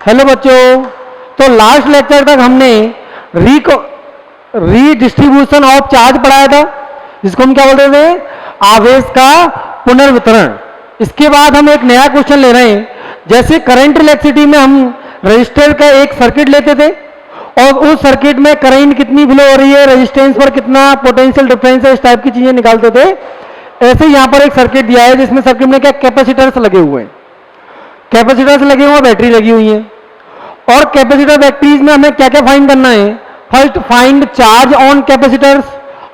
Hello बच्चों, तो last lecture तक हमने रीडिस्ट्रीब्यूशन ऑफ चार्ज पढ़ाया था, जिसको हम क्या बोलते थे, आवेश का पुनर्वितरण। इसके बाद हम एक नया क्वेश्चन ले रहे हैं। जैसे करंट इलेक्ट्रिसिटी में हम रजिस्टर का एक सर्किट लेते थे और उस सर्किट में करंट कितनी फ्लो हो रही है, रेजिस्टेंस पर कितना पोटेंशियल डिफरेंस है, इस टाइप की चीजें निकालते थे। ऐसे यहाँ पर एक सर्किट दिया है जिसमें सर्किट में क्या कैपेसिटर्स लगे हुए हैं, कैपेसिटर्स लगे हुए हैं, बैटरी लगी हुई है। और कैपेसिटर बैटरीज में हमें क्या क्या फाइंड करना है। First find charge on capacitors,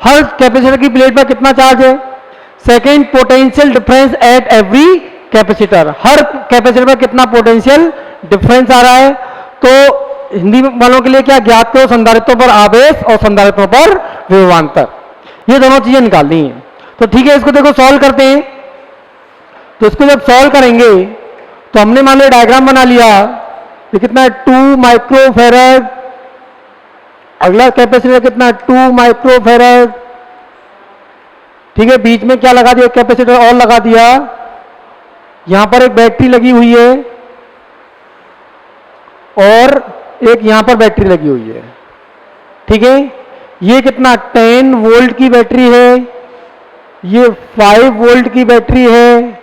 her capacitor की प्लेट पर कितना चार्ज है। Second potential difference at every capacitor, her capacitor पर कितना पोटेंशियल डिफरेंस आ रहा है। तो हिंदी वालों के लिए क्या ज्ञात करो, संधारित्व पर आवेश और संधारित्व पर विभवांतर, ये दोनों चीजें निकालनी है। तो ठीक है, इसको देखो सॉल्व करते हैं। तो इसको जब सॉल्व करेंगे तो हमने मान लो डायग्राम बना लिया, ये कितना है 2 माइक्रोफेरेड, अगला कैपेसिटर कितना है 2 माइक्रोफेरेड। ठीक है, बीच में क्या लगा दिया, कैपेसिटर और लगा दिया। यहां पर एक बैटरी लगी हुई है और एक यहां पर बैटरी लगी हुई है। ठीक है, ये कितना 10 वोल्ट की बैटरी है, ये 5 वोल्ट की बैटरी है,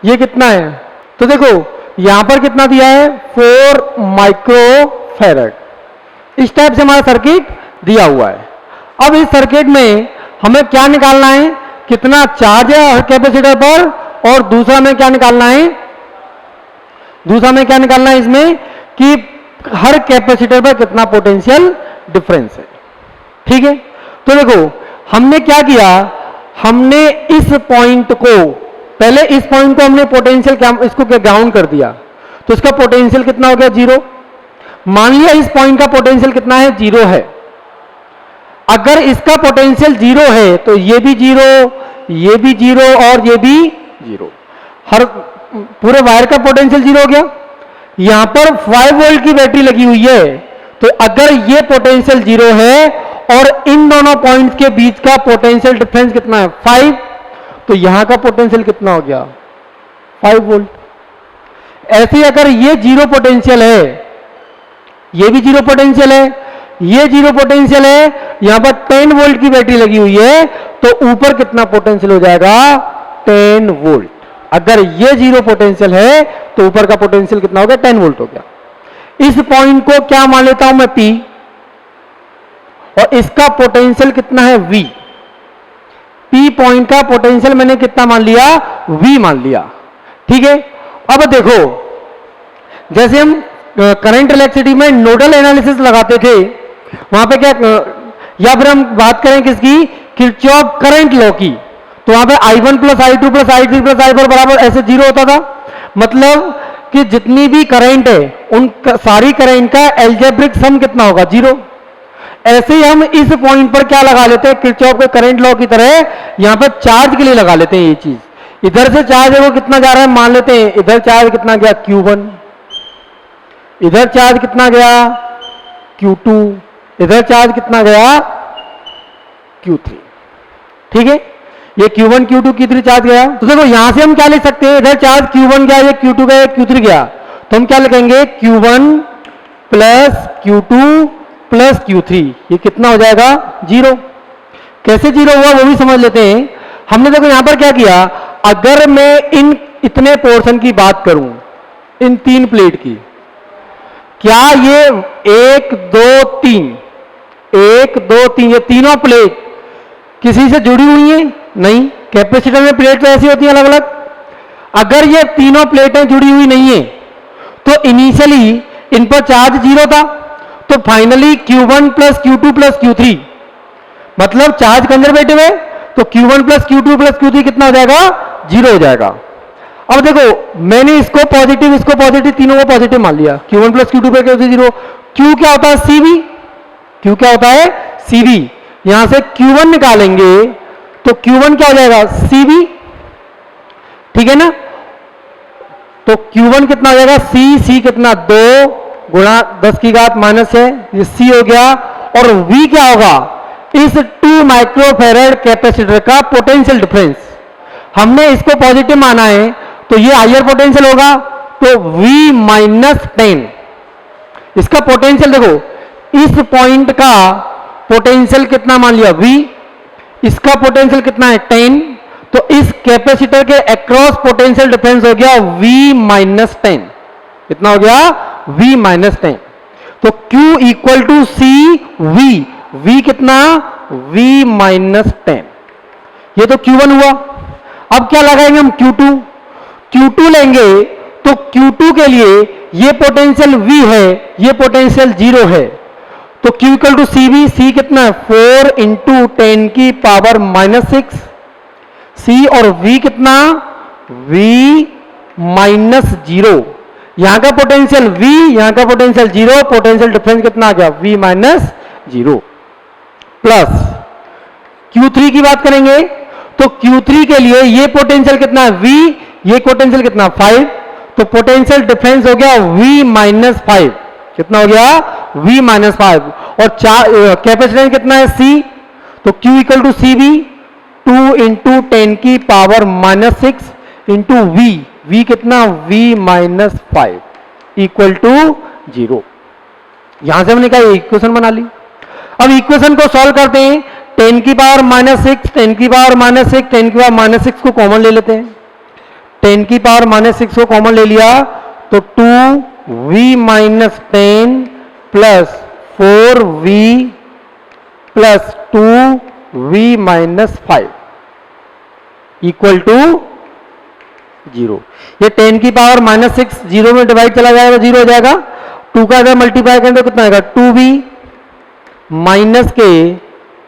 ये कितना है। तो देखो यहां पर कितना दिया है 4 माइक्रोफेरेड। इस टाइप से हमारा सर्किट दिया हुआ है। अब इस सर्किट में हमें क्या निकालना है, कितना चार्ज है हर कैपेसिटर पर, और दूसरा में क्या निकालना है, दूसरा में क्या निकालना है इसमें कि हर कैपेसिटर पर कितना पोटेंशियल डिफरेंस है। ठीक है, तो देखो हमने क्या किया, हमने इस पॉइंट को, पहले इस पॉइंट को हमने पोटेंशियल क्या, इसको क्या ग्राउंड कर दिया, तो इसका पोटेंशियल कितना हो गया 0। मान लिया इस पॉइंट का पोटेंशियल कितना है 0 है। अगर इसका पोटेंशियल 0 है तो ये भी 0, ये भी 0 और ये भी 0, हर पूरे वायर का पोटेंशियल 0 हो गया। यहां पर 5 वोल्ट की बैटरी लगी हुई है, तो अगर ये पोटेंशियल 0 है और इन दोनों पॉइंट्स के बीच का पोटेंशियल डिफरेंस कितना है 5, तो यहां का पोटेंशियल कितना हो गया 5 वोल्ट। ऐसे अगर ये 0 पोटेंशियल है, ये भी 0 पोटेंशियल है, ये 0 पोटेंशियल है, यहां पर 10 वोल्ट की बैटरी लगी हुई है, तो ऊपर कितना पोटेंशियल हो जाएगा 10 वोल्ट। अगर ये 0 पोटेंशियल है तो ऊपर का पोटेंशियल कितना हो गया 10 वोल्ट हो गया। इस पॉइंट को क्या मान लेता हूं मैं P, और इसका पोटेंशियल कितना है V। P पॉइंट का पोटेंशियल मैंने कितना मान लिया, V मान लिया। ठीक है, अब देखो जैसे हम करंट इलेक्ट्रिसिटी में नोडल एनालिसिस लगाते थे, वहां पे क्या, या फिर हम बात करें किसकी, किरचॉफ करंट लॉ की, तो वहां पे I1 plus I2 plus I3 plus I4 बराबर ऐसे 0 होता था। मतलब कि जितनी भी करंट है उन सारी करंट का एल्जेब्रिक सम कितना होगा 0। ऐसे ही हम इस पॉइंट पर क्या लगा लेते हैं, किरचॉफ के करंट लॉ की तरह यहां पर चार्ज के लिए लगा लेते हैं। ये चीज इधर से चार्ज है वो कितना जा रहा है, मान लेते हैं इधर चार्ज कितना गया Q1, इधर चार्ज कितना गया Q2, इधर चार्ज कितना गया Q3। ठीक है, ये Q1 Q2 Q3 चार्ज गया। तो देखो यहां से हम क्या लिख सकते हैं, इधर चार्ज Q1 गया, ये Q2 गया, Q3 गया, तो हम क्या लिखेंगे Q1 plus Q2 plus Q3, ये कितना हो जाएगा 0। कैसे 0 हुआ वो भी समझ लेते हैं। हमने देखो यहां पर क्या किया, अगर मैं इन इतने पोर्शन की बात करूं, इन 3 प्लेट की, क्या ये 1 2 3, 1 2 3, ये तीनों प्लेट किसी से जुड़ी हुई हैं? नहीं, कैपेसिटर में प्लेट तो ऐसी होती है अलग अलग। अगर ये तीनों प्लेटें जुड़ी हुई नहीं है तो इनिशियली इन पर चार्ज 0 था, तो finally Q1 plus Q2 plus Q3 मतलब चार्ज कंजर्वेटिव है, तो Q1 plus Q2 plus Q3 कितना हो जाएगा 0 हो जाएगा। अब देखो मैंने इसको पॉजिटिव तीनों को पॉजिटिव मान लिया, Q1 plus Q2 plus Q3 0। Q क्या होता है CV, Q क्या होता है CV। यहां से Q1 निकालेंगे तो Q1 क्या हो जाएगा CV। ठीक है ना, तो Q1 कितना हो जाएगा C कितना 2 गुणा 10 की घात माइनस है, ये C हो गया। और V क्या होगा, इस 2 माइक्रोफेरेड कैपेसिटर का पोटेंशियल डिफरेंस। हमने इसको पॉजिटिव माना है तो ये हायर पोटेंशियल होगा, तो V माइनस 10 इसका पोटेंशियल देखो, इस पॉइंट का पोटेंशियल कितना मान लिया V, इसका पोटेंशियल कितना है 10, तो इस कैपेसिटर के अक्रॉस पोटेंशियल डिफरेंस हो गया V माइनस 10। कितना हो गया? V minus 10। तो Q equal to C V, V कितना? V minus 10। ये तो Q1 हुआ। अब क्या लगाएंगे हम? Q2। Q2 लेंगे तो Q2 के लिए ये पोटेंशियल V है, ये पोटेंशियल 0 है, तो Q equal to C V, C कितना है 4 इंटू 10 की पावर माइनस 6, सी और V कितना? V minus 0। यहां का पोटेंशियल V, यहां का पोटेंशियल 0, पोटेंशियल डिफरेंस कितना आ गया? V minus 0। प्लस Q3 की बात करेंगे तो Q3 के लिए ये पोटेंशियल कितना है V, ये पोटेंशियल कितना 5, तो पोटेंशियल डिफरेंस हो गया V माइनस 5। कितना हो गया? V minus 5। और कैपेसिटेंस कितना है C, तो Q equal to C V 2 into 10 की power minus 6 into V, V कितना? V minus 5 equal to 0। यहां से हमने क्या इक्वेशन बना ली। अब इक्वेशन को सॉल्व करते हैं। 10 की पावर माइनस 6, 10 की पावर माइनस 6, 10 की पावर माइनस 6 को कॉमन ले लेते हैं। 10 की पावर माइनस 6 को कॉमन ले लिया तो 2V minus 10 plus 4V plus 2V minus 5 equal to 0। ये 10 की पावर माइनस 6 0 में डिवाइड चला जाएगा, 0 हो जाएगा। 2 का अगर मल्टीप्लाई करें तो कितना आएगा? 2V माइनस के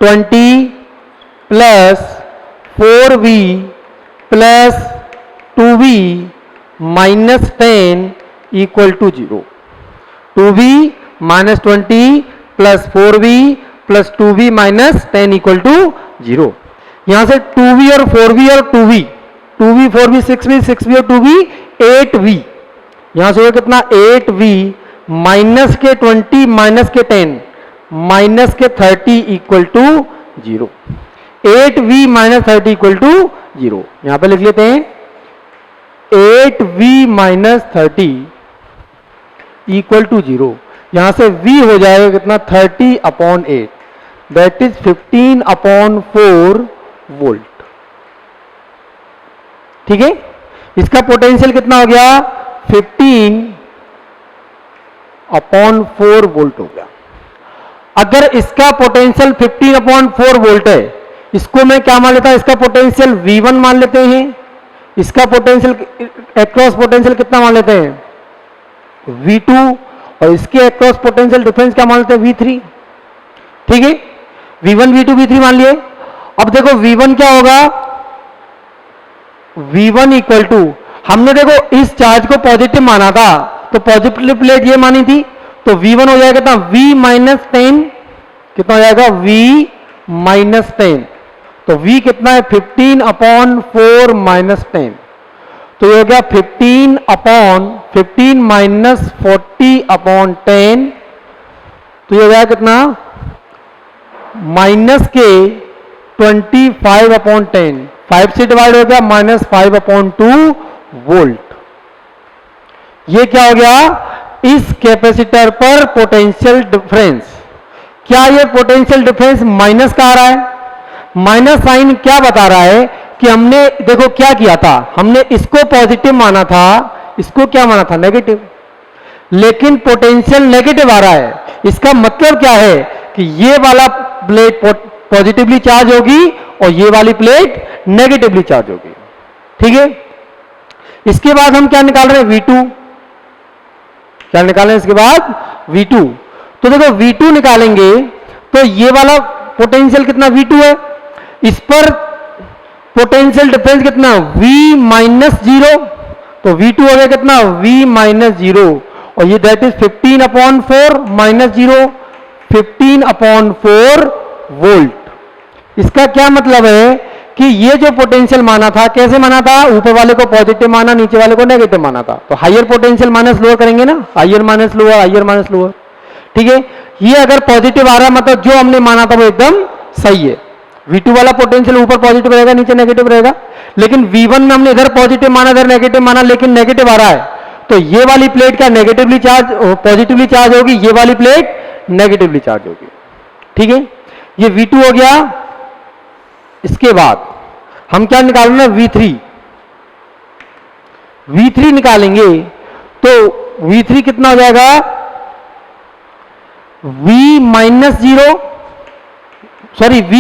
20 plus 4V plus 2V minus 10 equal to 0। 2V minus 20 plus 4V plus 2V minus 10 equal to 0। यहां से 2V और 4V और 2V, 2V 4V 6V, 6V और 2V 8V, यहां से कितना? 8V माइनस के 20 माइनस के 10 माइनस के 30 equal to 0। 8V minus 30 equal to 0। यहां पे लिख लेते हैं 8V माइनस 30 इक्वल टू 0। यहां से V हो जाएगा कितना? 30 upon 8, that is 15 upon 4 volt. ठीक है, इसका पोटेंशियल कितना हो गया? 15 अपॉन 4 वोल्ट हो गया। अगर इसका पोटेंशियल 15 अपॉन 4 वोल्ट है, इसको मैं क्या मान लेता हूं? इसका पोटेंशियल V1 मान लेते हैं। इसका पोटेंशियल अक्रॉस पोटेंशियल कितना मान लेते हैं? V2। और इसके अक्रॉस पोटेंशियल डिफरेंस क्या मान लेते हैं? V3। ठीक है, V1 V2 V3 मान लिए। अब देखो V1 क्या होगा? V1 इक्वल टू, हमने देखो इस चार्ज को पॉजिटिव माना था तो पॉजिटिव प्लेट ये मानी थी, तो V1 हो जाएगा कितना? V minus 10। कितना हो जाएगा? V minus 10। तो V कितना है? 15 अपॉन 4 माइनस 10। तो ये हो गया 15 अपॉन 15 माइनस 40 अपॉन 10। तो ये हो गया कितना? माइनस के 25 अपॉन 10, 5 से डिवाइड हो गया माइनस 5 अपॉन 2 वोल्ट। ये क्या हो गया? इस कैपेसिटर पर पोटेंशियल डिफरेंस। क्या ये पोटेंशियल डिफरेंस माइनस का आ रहा है? माइनस साइन क्या बता रहा है कि हमने देखो क्या किया था, हमने इसको पॉजिटिव माना था, इसको क्या माना था? नेगेटिव। लेकिन पोटेंशियल नेगेटिव आ रहा है। इसका मतलब क्या है कि ये वाला प्लेट पॉजिटिवली चार्ज होगी और ये वाली प्लेट नेगेटिवली चार्ज होगी। ठीक है, इसके बाद हम क्या निकाल रहे हैं? V2। क्या निकालें इसके बाद? V2। तो देखो V2 निकालेंगे तो ये वाला पोटेंशियल कितना? V2 है। इस पर पोटेंशियल डिफरेंस कितना? V minus 0। तो V2 हो गया कितना? V minus 0। और ये that is 15 upon 4 minus 0, 15 upon 4 volt. इसका क्या मतलब है कि ये जो पोटेंशियल माना था, कैसे माना था? ऊपर वाले को पॉजिटिव माना, नीचे वाले को नेगेटिव माना था। तो हायर पोटेंशियल माइनस लोअर करेंगे ना, higher minus lower, higher minus lower. ठीक है, ये अगर पॉजिटिव आ रहा है मतलब जो हमने माना था वो एकदम सही है। V2 वाला पोटेंशियल ऊपर पॉजिटिव रहेगा, नीचे नेगेटिव रहेगा। लेकिन V1 में हमने इधर पॉजिटिव माना, इधर नेगेटिव माना, लेकिन नेगेटिव आ रहा है, तो ये वाली प्लेट क्या नेगेटिवली चार्ज पॉजिटिवली चार्ज होगी, ये वाली प्लेट नेगेटिवली चार्ज होगी। ठीक है, ये V2 हो गया। इसके बाद हम क्या निकालना, V3। V3 निकालेंगे तो V3 कितना हो जाएगा, V minus 0, sorry V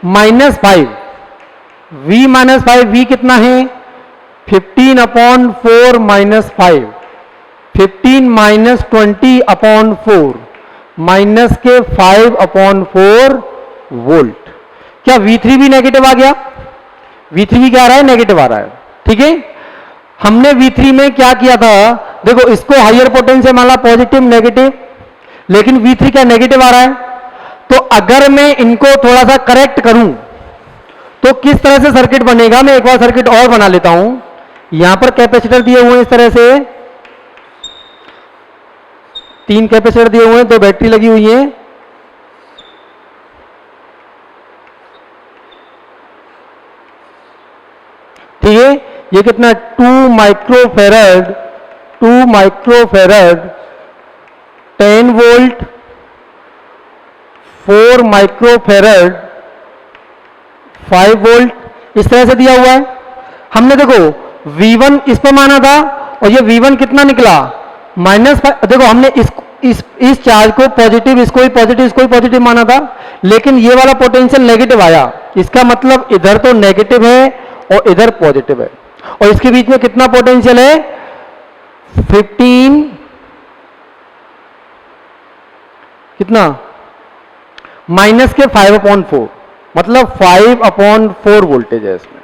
minus 5, V minus 5, V कितना है 15/4 माइनस 5, 15 माइनस 20/4 माइनस के 5/4 वोल्ट। क्या V3 भी नेगेटिव आ गया, V3 भी क्या आ रहा है, नेगेटिव आ रहा है। ठीक है, हमने V3 में क्या किया था, देखो इसको हायर पोटेंशियल माना पॉजिटिव नेगेटिव, लेकिन V3 क्या नेगेटिव आ रहा है। तो अगर मैं इनको थोड़ा सा करेक्ट करूं तो किस तरह से सर्किट बनेगा, मैं एक बार सर्किट और बना लेता हूं। यहां पर कैपेसिटर दिए हुए हैं इस तरह से, 3 कैपेसिटर दिए हुए हैं, 2 बैटरी लगी हुई है। ठीक है, ये कितना 2 माइक्रोफेरड 10 वोल्ट, 4 माइक्रोफेरड 5 वोल्ट, इस तरह से दिया हुआ है। हमने देखो V1 इस पर माना था और ये V1 कितना निकला -5। देखो हमने इस चार्ज को पॉजिटिव, इसको भी पॉजिटिव, इसको भी पॉजिटिव माना था, लेकिन ये वाला पोटेंशियल नेगेटिव आया। इसका मतलब इधर तो नेगेटिव है और इधर पॉजिटिव है, और इसके बीच में कितना पोटेंशियल है 15, कितना माइनस के 5/4, मतलब 5/4 वोल्टेज है इसमें।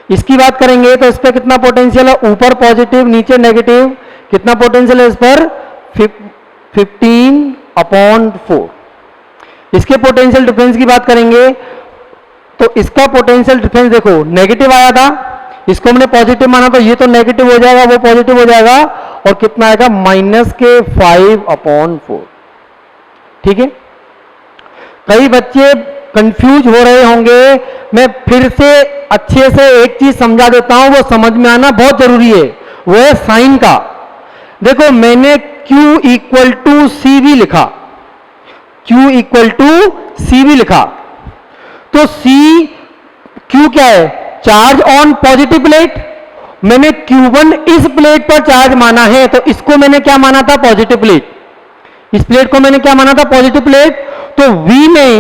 इसकी बात करेंगे तो इस पर कितना पोटेंशियल है, ऊपर पॉजिटिव नीचे नेगेटिव, कितना पोटेंशियल है इस पर 15/4। इसके पोटेंशियल डिफरेंस की बात करेंगे तो इसका पोटेंशियल डिफरेंस देखो नेगेटिव आया था, इसको हमने पॉजिटिव माना तो ये तो नेगेटिव हो जाएगा, वो पॉजिटिव हो जाएगा, और कितना आएगा माइनस के 5/4। ठीक है, कई बच्चे कंफ्यूज हो रहे होंगे, मैं फिर से अच्छे से एक चीज समझा देता हूं, वो समझ में आना बहुत जरूरी है, वो है साइन का। देखो मैंने Q इक्वल टू CV लिखा, Q इक्वल टू CV लिखा, तो Q क्या है, चार्ज ऑन पॉजिटिव प्लेट। मैंने Q1 इस प्लेट पर चार्ज माना है, तो इसको मैंने क्या माना था, पॉजिटिव प्लेट। इस प्लेट को मैंने क्या माना था, पॉजिटिव प्लेट। तो V में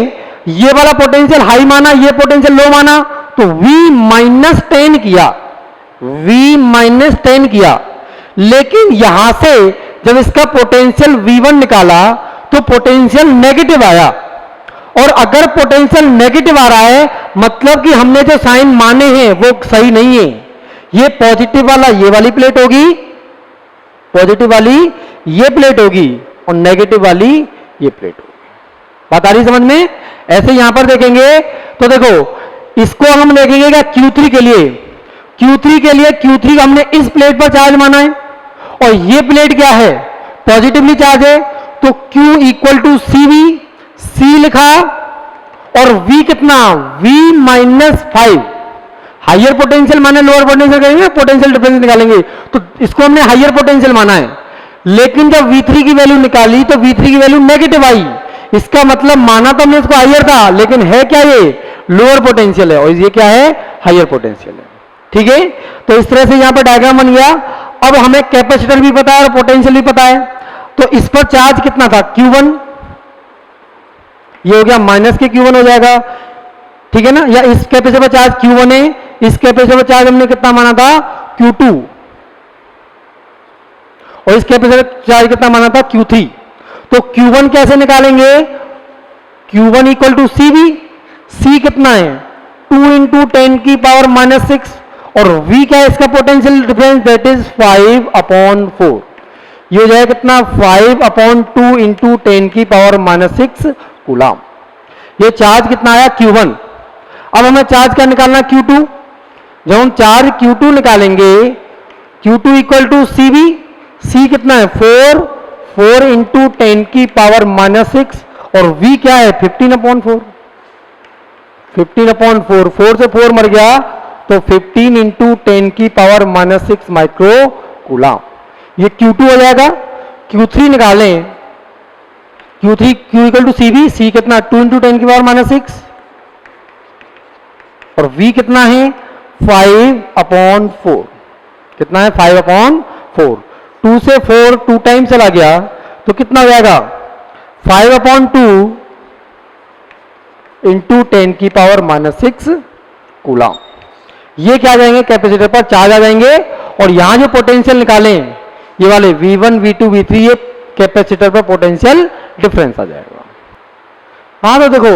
ये वाला पोटेंशियल हाई माना, ये पोटेंशियल लो माना, तो V -10 किया, V -10 किया। लेकिन यहां से जब इसका पोटेंशियल V1 निकाला तो पोटेंशियल नेगेटिव आया, और अगर पोटेंशियल नेगेटिव आ रहा है मतलब कि हमने जो साइन माने हैं वो सही नहीं है। ये पॉजिटिव वाला ये वाली प्लेट होगी, पॉजिटिव वाली ये प्लेट होगी, और नेगेटिव वाली ये प्लेट होगी। बात आ रही समझ में। ऐसे यहां पर देखेंगे तो देखो इसको हम देखेंगे क्या Q3 के लिए, Q3 के लिए Q3 हमने इस प्लेट पर चार्ज माना है, और ये प्लेट क्या है, पॉजिटिवली चार्ज है, तो Q equal to CV, C लिखा, और V कितना V -5। हायर पोटेंशियल माने लोअर पोटेंशियल करेंगे, पोटेंशियल डिफरेंस निकालेंगे, तो इसको हमने हायर पोटेंशियल माना है। लेकिन जब V3 की वैल्यू निकाली तो V3 की वैल्यू नेगेटिव आई, इसका मतलब माना तो हमने इसको हायर था, लेकिन है क्या ये लोअर पोटेंशियल है, और ये क्या है हायर पोटेंशियल है। ठीक है, तो इस तरह से यहां पर डायग्राम बन गया। अब हमें कैपेसिटर भी पता है और पोटेंशियल भी पता है, तो इस पर चार्ज कितना था Q1, ये हो गया माइनस के Q1 हो जाएगा। ठीक है ना, या इस कैपेसिटर पर चार्ज Q1 है, इस कैपेसिटर पर चार्ज हमने कितना माना था Q2, और इस कैपेसिटर पर चार्ज कितना माना था Q3। तो Q1 कैसे निकालेंगे, Q1 equal to CV, C कितना है 2 × 10⁻⁻6, और V क्या है इसका पोटेंशियल डिफरेंस, दैट इज 5/4। ये हो जाएगा कितना 5/2 × 10⁻⁻6 कूलम। ये चार्ज कितना आया Q1। अब हमें चार्ज क्या निकालना Q2। जब हम चार्ज Q2 निकालेंगे, Q2 equal to CV, C कितना है 4 × 10⁻⁻6, और V क्या है 15/4। 15/4, 4 से 4 मर गया, तो 15 × 10⁻⁻6 माइक्रो कूलम। ये Q2 हो जाएगा। Q3 निकालें, Q3 Q equal to CV, C कितना 2 इंटू 10 की पावर माइनस 6 और V कितना है 5/4। कितना है 5/4। 2 से 4 2 टाइम चला गया तो कितना हो जाएगा 5/2 इंटू 10 की पावर माइनस 6 कूलम। ये क्या आ जाएंगे कैपेसिटर पर चार्ज आ जाएंगे और यहां जो पोटेंशियल निकालें ये वाले V1 V2 V3 ये कैपेसिटर पर पोटेंशियल डिफरेंस आ जाएगा। हाँ तो देखो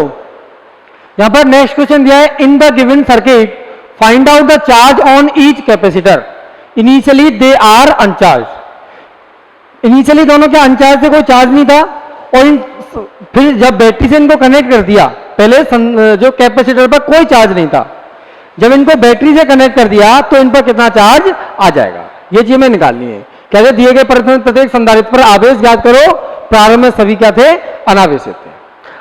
यहां पर नेक्स्ट क्वेश्चन दिया है in the given circuit find out the charge on each capacitor initially they are uncharged. Initially दोनों के अनचार्ज से कोई चार्ज नहीं था और फिर जब बैटरी से इनको कनेक्ट कर दिया, पहले जो कैपेसिटर पर कोई चार्ज नहीं था, जब इनको बैटरी से कनेक्ट कर दिया तो इन पर कितना चार्ज आ जाएगा, ये चीज हमें निकालनी है। कहते दिए गए प्रत्येक संधारित्र पर आवेश ज्ञात करो, प्रारंभ में सभी क्या थे अनावेशित थे।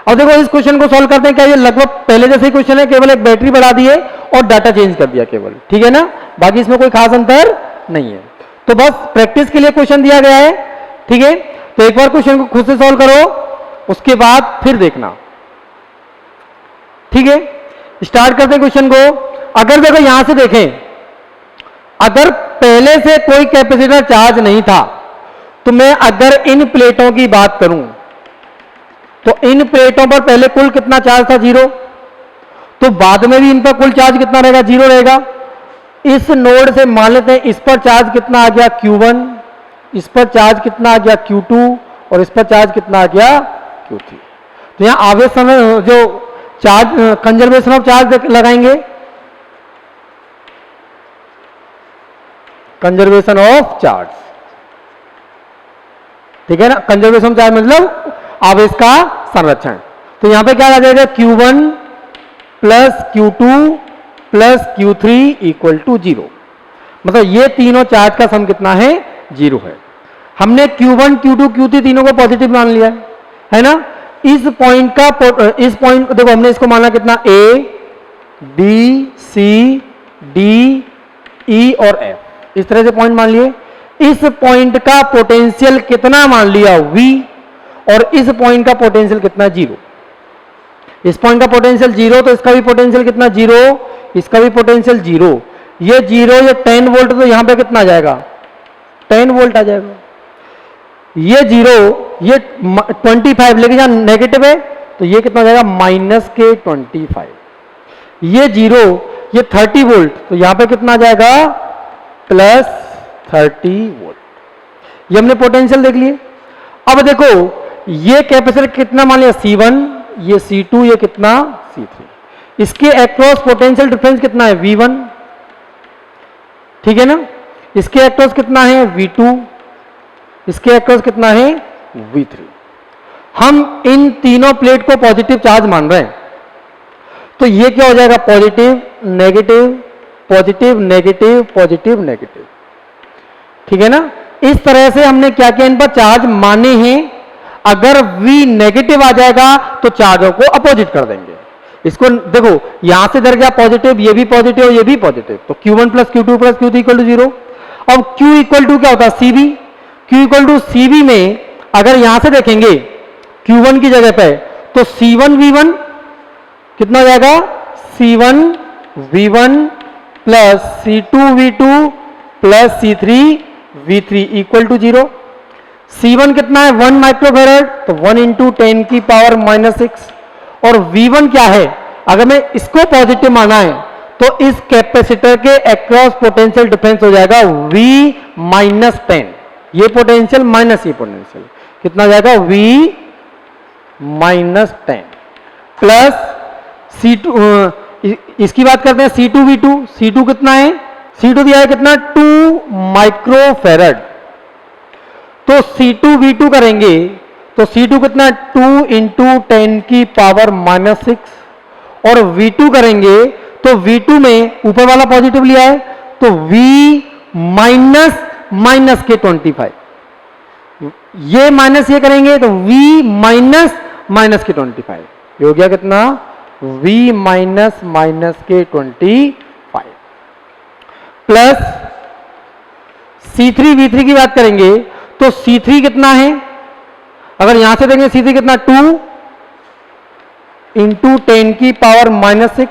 अब देखो इस क्वेश्चन को सॉल्व करते हैं। क्या ये लगभग पहले जैसे ही क्वेश्चन है, केवल एक बैटरी बढ़ा दिए और डाटा चेंज कर दिया केवल, ठीक है ना, बाकी इसमें कोई खास अंतर नहीं है। तो बस प्रैक्टिस के लिए क्वेश्चन दिया गया है, ठीक है। तो एक बार क्वेश्चन को खुद से सॉल्व करो, उसके बाद फिर देखना, ठीक है। स्टार्ट करते हैं क्वेश्चन को। अगर देखो यहां से देखें, अगर पहले से कोई कैपेसिटर चार्ज नहीं था तो मैं अगर इन प्लेटों की बात करूं तो इन प्लेटों पर पहले कुल कितना चार्ज था 0, तो बाद में भी इन पर कुल चार्ज कितना रहेगा 0 रहेगा। इस नोड से मान लेते हैं इस पर चार्ज कितना आ गया Q1, इस पर चार्ज कितना आ गया Q2 और इस पर चार्ज कितना आ गया Q3। तो यहां आवेश समय जो चार्ज कंजर्वेशन ऑफ चार्ज लगाएंगे, कंजर्वेशन ऑफ चार्ज, ठीक है ना। कंजर्वेशन ऑफ चार्ज मतलब आवेश का संरक्षण। तो यहां पे क्या आ जाएगा Q1 plus Q2 plus Q3 equal to 0। मतलब ये तीनों चार्ज का सम कितना है 0 है। हमने Q1 Q2 Q3 तीनों को पॉजिटिव मान लिया है ना। इस पॉइंट देखो हमने इसको माना कितना A B C D E और F, इस तरह से पॉइंट मान लिए। इस पॉइंट का पोटेंशियल कितना मान लिया V और इस पॉइंट का पोटेंशियल कितना 0। इस पॉइंट का पोटेंशियल 0 तो इसका भी पोटेंशियल कितना 0, इसका भी पोटेंशियल 0। ये 0 ये 10 वोल्ट तो यहां पे कितना आ जाएगा 10 वोल्ट आ जाएगा। ये 0 ये 25 लेकिन यहां नेगेटिव है तो ये कितना आ जाएगा -25। ये 0 ये 30 वोल्ट तो यहां पे कितना आ जाएगा +30 वोल्ट। ये हमने पोटेंशियल देख लिए। अब देखो ये कैपेसिटर कितना मान लिया C1, ये C2, ये कितना C3। इसके अक्रॉस पोटेंशियल डिफरेंस कितना है V1, ठीक है ना। इसके अक्रॉस कितना है V2, इसके अक्रॉस कितना है V3। हम इन तीनों प्लेट को पॉजिटिव चार्ज मान रहे हैं तो ये क्या हो जाएगा positive negative positive negative positive negative, ठीक है ना। इस तरह से हमने क्या किया इन पर चार्ज माने हैं। अगर V नेगेटिव आ जाएगा तो चार्जों को अपोजिट कर देंगे। इसको देखो यहां से इधर गया पॉजिटिव, ये भी पॉजिटिव और ये भी पॉजिटिव, तो Q1 plus Q2 plus Q3 equal to 0। अब Q इक्वल टू क्या होता है CV। Q equal to CV में अगर यहां से देखेंगे Q1 की जगह पे तो C1 V1 कितना हो जाएगा C1 V1 plus C2 V2 plus C3 V3 equal to 0। C1 कितना है 1 माइक्रोफेरेड तो 1 इंटू 10 की पावर -6 और V1 क्या है, अगर मैं इसको पॉजिटिव माना है तो इस कैपेसिटर के अक्रॉस पोटेंशियल डिफरेंस हो जाएगा V -10। ये पोटेंशियल माइनस ये पोटेंशियल कितना हो जाएगा V -10 प्लस C2, इसकी बात करते हैं C2 V2। C2 कितना है, C2 दिया है कितना 2 माइक्रोफेरेड तो C2 V2 करेंगे तो C2 कितना 2 इंटू 10 की पावर -6 और V2 करेंगे तो V2 में ऊपर वाला पॉजिटिव लिया है तो V माइनस के 25, ये माइनस ये करेंगे तो V माइनस के 25, ये हो गया कितना V माइनस के 25 प्लस C3 V3 की बात करेंगे तो C3 कितना है, अगर यहां से देंगे C3 कितना 2 इंटू 10 की पावर -6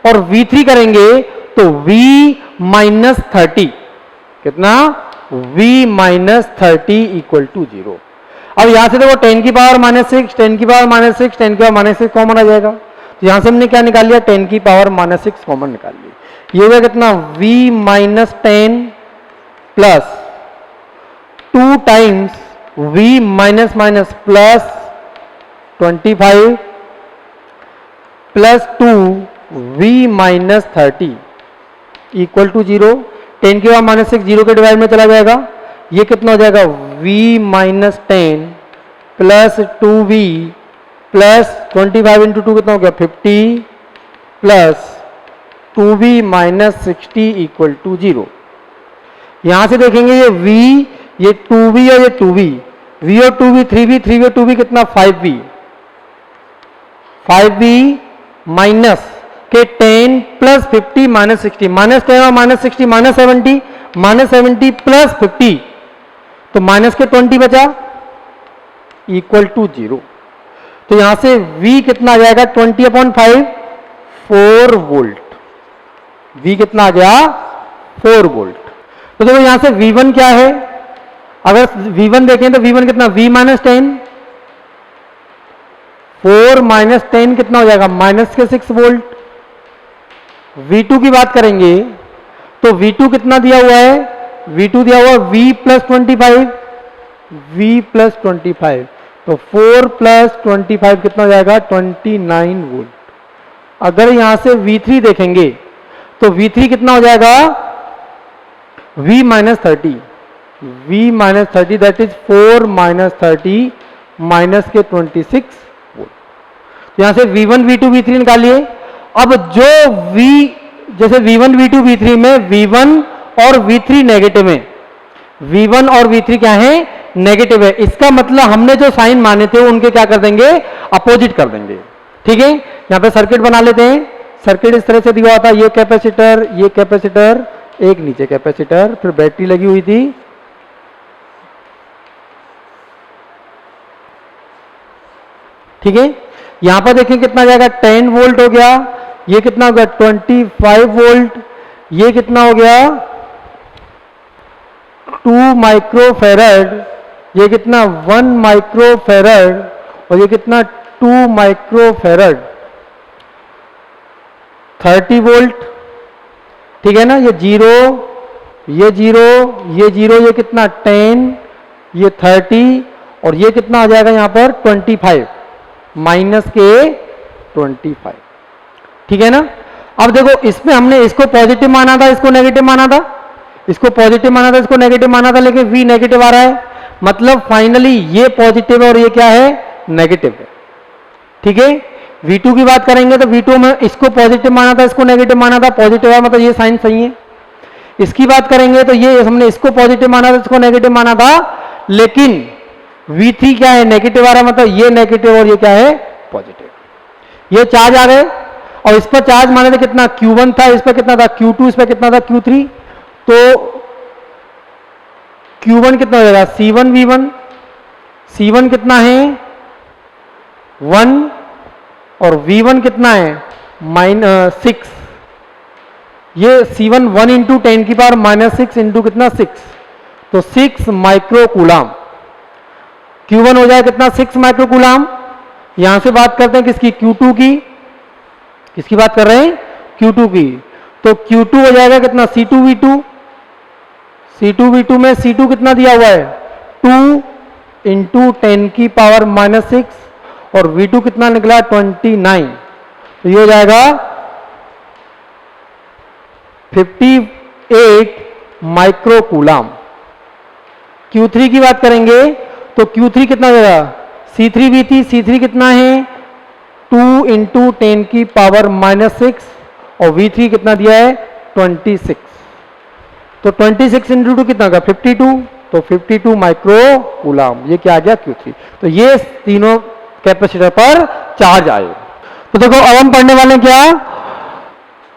और V3 करेंगे तो V -30 कितना V -30 इक्वल टू 0। अब यहां से देखो 10 की पावर -6 10 की पावर -6 10 की पावर -6 कॉमन आ जाएगा, तो यहां से हमने क्या निकाल लिया 10 की पावर -6 कॉमन निकाल ली। ये हो गया कितना V -10 plus 2 times V minus plus 25 plus 2 V -30 equal to 0। 10 की पावर -6 0 के डिवाइड में चला जाएगा, ये कितना हो जाएगा V -10 plus 2V plus 25 into 2 कितना हो गया 50 प्लस 2V -60 इक्वल टू 0। यहां से देखेंगे ये V, ये 2V और ये 2V, V और 2V 3V 3V और 2V कितना 5V, 5V माइनस के 10 प्लस 50 -60 -10 और -60 -70 प्लस 50 तो माइनस के 20 बचा इक्वल टू 0। तो यहां से V कितना आ जाएगा 20/5 4 वोल्ट, V कितना आ गया 4 वोल्ट। तो देखो यहां से V1 क्या है, अगर V1 देखें तो V1 कितना V -10 4 -10 कितना हो जाएगा माइनस के 6 वोल्ट। V2 की बात करेंगे तो V2 कितना दिया हुआ है, V2 दिया हुआ V +25 V +25 तो 4 + 25 कितना हो जाएगा 29 वोल्ट। अगर यहां से V3 देखेंगे तो V3 कितना हो जाएगा V -30 दैट इज 4 -30 माइनस के 26 वोल्ट। तो यहां से V1 V2 V3 निकालिए। अब जो V जैसे V1 V2 V3 में V1 और V3 नेगेटिव है, V1 और V3 क्या है नेगेटिव है, इसका मतलब हमने जो साइन माने थे उनके क्या कर देंगे अपोजिट कर देंगे। ठीक है, यहां पे सर्किट बना लेते हैं। सर्किट इस तरह से दिया हुआ था, ये कैपेसिटर एक नीचे कैपेसिटर, फिर बैटरी लगी हुई थी, ठीक है। यहां पर देखिए कितना जाएगा 10 वोल्ट हो गया, ये कितना हो गया 25 वोल्ट, ये कितना हो गया 2 माइक्रोफेरेड, ये कितना 1 माइक्रोफेरेड और ये कितना 2 माइक्रोफेरेड 30 वोल्ट। ठीक है ना, ये 0 ये 0 ये 0 ये कितना 10 ये 30 और ये कितना आ जाएगा यहां पर 25 माइनस के 25। ठीक है ना। अब देखो इसमें हमने इसको पॉजिटिव माना था, इसको नेगेटिव माना था, इसको पॉजिटिव माना था, इसको नेगेटिव माना था, लेकिन V नेगेटिव आ रहा है, मतलब फाइनली ये पॉजिटिव है और ये क्या है नेगेटिव है। ठीक है, V2 की बात करेंगे तो V2 में इसको पॉजिटिव माना था, इसको नेगेटिव माना था, पॉजिटिव है मतलब ये साइन सही है। इसकी बात करेंगे तो ये हमने इसको पॉजिटिव माना था, इसको नेगेटिव माना था, लेकिन V3 क्या है नेगेटिव आ रहा है, मतलब ये नेगेटिव और ये क्या है पॉजिटिव। ये चार्ज आ गए और इस पर चार्ज माने थे कितना Q1 था, इस पर कितना था Q2, इस पर कितना था Q3, तो Q1 कितना हो जाएगा C1 V1, C1 कितना है 1 और V1 कितना है -6। ये C1 1 इंटू 10 की पावर -6 इंटू कितना 6, तो 6 माइक्रो कूलाम। Q1 हो जाए कितना 6 माइक्रो कूलाम। यहां से बात करते हैं किसकी Q2 की, किसकी बात कर रहे हैं Q2 की, तो Q2 हो जाएगा कितना C2 V2, C2 V2 में C2 कितना दिया हुआ है 2 इंटू 10 की पावर -6 और V2 कितना निकला 29, तो ये हो जाएगा 58 माइक्रो कूलाम। Q3 की बात करेंगे तो Q3 कितना देगा C3 V3, C3 कितना है 2 इंटू 10 की पावर -6 और V3 कितना दिया है 26, तो 26 इंटू 2 कितना होगा 52, तो 52 माइक्रो कूलाम। ये क्या आ गया Q3। तो ये तीनों कैपेसिटर पर चार्ज आए। तो देखो अब हम पढ़ने वाले क्या,